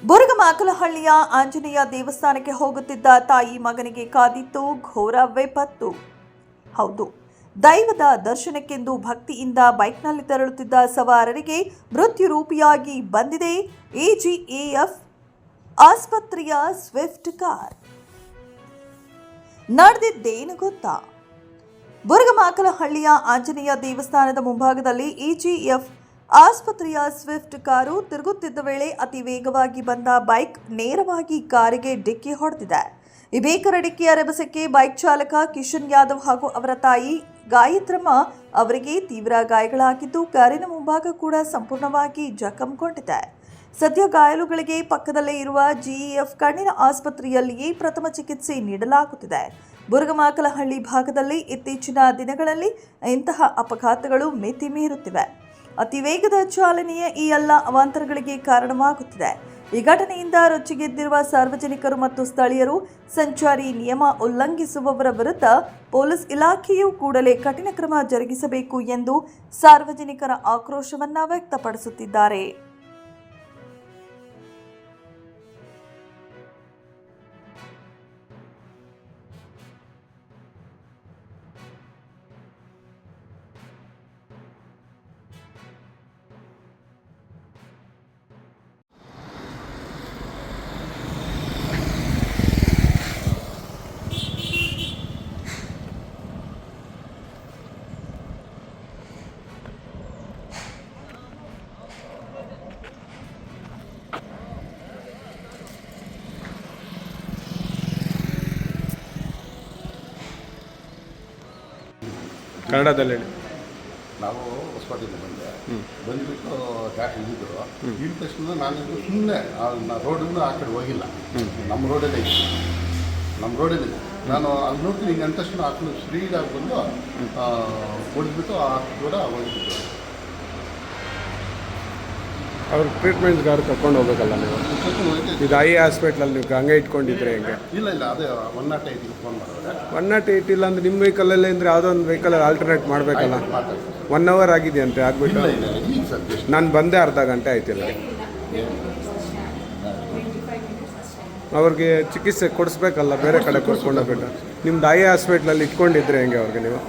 ಬುರುಗಮಾಕಲಹಳ್ಳಿಯ ಆಂಜನೇಯ ದೇವಸ್ಥಾನಕ್ಕೆ ಹೋಗುತ್ತಿದ್ದ ತಾಯಿ ಮಗನಿಗೆ ಕಾದಿತ್ತು ಘೋರ ವಿಪತ್ತು. ಹೌದು, ದೈವದ ದರ್ಶನಕ್ಕೆಂದು ಭಕ್ತಿಯಿಂದ ಬೈಕ್ನಲ್ಲಿ ತೆರಳುತ್ತಿದ್ದ ಸವಾರರಿಗೆ ಮೃತ್ಯು ರೂಪಿಯಾಗಿ ಬಂದಿದೆ ಎಜಿಎಫ್ ಆಸ್ಪತ್ರೆಯ ಸ್ವಿಫ್ಟ್ ಕಾರ್. ನಡೆದಿದ್ದೇನು ಗೊತ್ತಾ? ಬುರುಗಮಾಕಲಹಳ್ಳಿಯ ಆಂಜನೇಯ ದೇವಸ್ಥಾನದ ಮುಂಭಾಗದಲ್ಲಿ ಎಜಿಎಫ್ ಆಸ್ಪತ್ರೆಯ ಸ್ವಿಫ್ಟ್ ಕಾರು ತಿರುಗುತ್ತಿದ್ದ ವೇಳೆ ಅತಿ ವೇಗವಾಗಿ ಬಂದ ಬೈಕ್ ನೇರವಾಗಿ ಕಾರಿಗೆ ಡಿಕ್ಕಿ ಹೊಡೆದಿದೆ. ಈ ಭೀಕರ ಡಿಕ್ಕಿಯ ರಭಸಕ್ಕೆ ಬೈಕ್ ಚಾಲಕ ಕಿಶನ್ ಯಾದವ್ ಹಾಗೂ ಅವರ ತಾಯಿ ಗಾಯತ್ರಮ್ಮ ಅವರಿಗೆ ತೀವ್ರ ಗಾಯಗಳಾಗಿದ್ದು, ಕಾರಿನ ಮುಂಭಾಗ ಕೂಡ ಸಂಪೂರ್ಣವಾಗಿ ಜಖಂಗೊಂಡಿದೆ. ಸದ್ಯ ಗಾಯಾಳುಗಳಿಗೆ ಪಕ್ಕದಲ್ಲೇ ಇರುವ ಜಿಇಎಫ್ ಕಣ್ಣಿನ ಆಸ್ಪತ್ರೆಯಲ್ಲಿಯೇ ಪ್ರಥಮ ಚಿಕಿತ್ಸೆ ನೀಡಲಾಗುತ್ತಿದೆ. ಬುರುಗಮಾಕಲಹಳ್ಳಿ ಭಾಗದಲ್ಲಿ ಇತ್ತೀಚಿನ ದಿನಗಳಲ್ಲಿ ಇಂತಹ ಅಪಘಾತಗಳು ಮಿತಿ ಮೀರುತ್ತಿವೆ. ಅತಿ ವೇಗದ ಚಾಲನೆಯೇ ಈ ಎಲ್ಲ ಅವಾಂತರಗಳಿಗೆ ಕಾರಣವಾಗುತ್ತಿದೆ. ಈ ಘಟನೆಯಿಂದ ರೊಚ್ಚಿಗೆದ್ದಿರುವ ಸಾರ್ವಜನಿಕರು ಮತ್ತು ಸ್ಥಳೀಯರು ಸಂಚಾರಿ ನಿಯಮ ಉಲ್ಲಂಘಿಸುವವರ ವಿರುದ್ಧ ಪೊಲೀಸ್ ಇಲಾಖೆಯು ಕೂಡಲೇ ಕಠಿಣ ಕ್ರಮ ಜರುಗಿಸಬೇಕು ಎಂದು ಸಾರ್ವಜನಿಕರ ಆಕ್ರೋಶವನ್ನ ವ್ಯಕ್ತಪಡಿಸುತ್ತಿದ್ದಾರೆ. ಕನ್ನಡದಲ್ಲಿ ಹೇಳಿ. ನಾವು ಹೊಸಕೋಟೆಯಿಂದ ಬಂದುಬಿಟ್ಟು ಘಾಟ್ ಇಳಿದ್ರು. ಇಳಿದ ತಕ್ಷಣ ನಾನು ಸುಮ್ಮನೆ ರೋಡಿಂದ ಆ ಕಡೆ ಹೋಗಿಲ್ಲ, ನಮ್ಮ ರೋಡಲ್ಲೇ ಇತ್ತು. ನಾನು ಅಲ್ಲಿ ನೋಡ್ತೀನಿ, ಹಿಂಗೆ ಅಂದ ತಕ್ಷಣ ಆ ಕಡೆ ಸ್ಪೀಡಾಗಿ ಬಂದು ಹೊಡೆದ್ಬಿಟ್ಟು ಆ ದೂರ ಹೋಗಿಬಿಟ್ಟು. ಅವ್ರ ಟ್ರೀಟ್ಮೆಂಟ್ಗಾರು ಕರ್ಕೊಂಡು ಹೋಗ್ಬೇಕಲ್ಲ ನೀವು? ಇದು ಐ ಹಾಸ್ಪಿಟ್ಲಲ್ಲಿ ನೀವು ಹಂಗೆ ಇಟ್ಕೊಂಡಿದ್ರೆ ಹೆಂಗೆ? ಇಲ್ಲ, ಅದೇ 108ಗೆ ಫೋನ್ ಮಾಡಿದ್ರೆ 108 ಇಲ್ಲ ಅಂದರೆ ನಿಮ್ಮ ವೆಹಿಕಲಲ್ಲೇ ಅಂದರೆ ಯಾವುದೋ ಒಂದು ವೆಹಿಕಲಲ್ಲಿ ಆಲ್ಟರ್ನೇಟ್ ಮಾಡಬೇಕಲ್ಲ. 1 ಅವರ್ ಆಗಿದೆಯಂತೆ ಆಗ್ಬಿಟ್ಟು. ನಾನು ಬಂದೆ ಅರ್ಧ ಗಂಟೆ ಆಯ್ತಿಲ್ಲ. ಅವ್ರಿಗೆ ಚಿಕಿತ್ಸೆ ಕೊಡಿಸ್ಬೇಕಲ್ಲ, ಬೇರೆ ಕಡೆ ಕೊಡ್ಸ್ಕೊಂಡೋಗ್ಬಿಟ್ಟು. ನಿಮ್ದು ಐ ಹಾಸ್ಪಿಟ್ಲಲ್ಲಿ ಇಟ್ಕೊಂಡಿದ್ರೆ ಹೆಂಗೆ ಅವ್ರಿಗೆ ನೀವು?